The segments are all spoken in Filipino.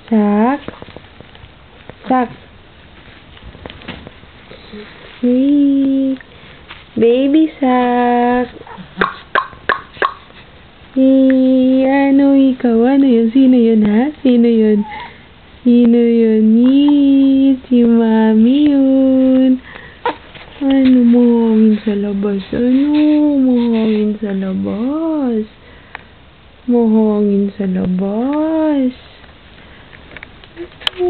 Sak. Sak. Hey. Baby Sak. Hey, ano ikaw? Ano yun? Sino yun, ha? Sino yun? Sino yun? Yee, si Mami yun. Ano, mahangin sa labas? Ano? Mahangin sa labas. Mahangin sa labas. Ay,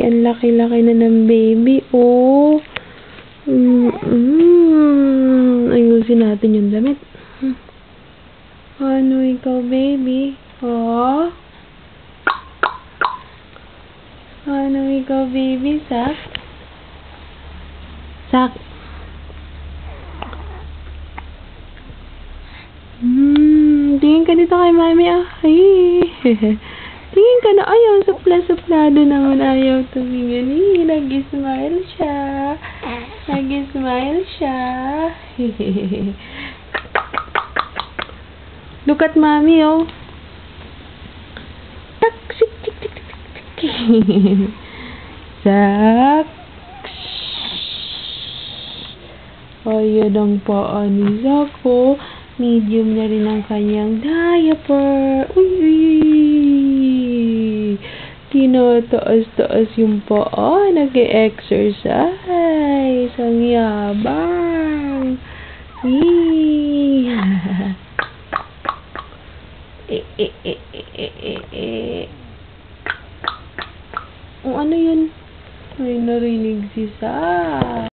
ang laki-laki na ng baby, oh. Ayusin natin yung damit. Ano ikaw, baby? Oh? Ano ikaw, baby? Sak? Sak? Tingin ka dito kay Mami, ah. Ay. Tingin ka na, ayaw, supla-suplado naman, ayaw tumingin. Nag-smile siya. Nag-smile siya. Look at Mami, oh. Tak, tik, tik, tik, tik, tik. Sak. Ayan ang paa ni Sak, oh. Medium na rin ang kanyang diaper. Uy! Tinataas-taas yung paa. Nag-e-exercise. Ang yabang. Ano yun? May narinig si Sak.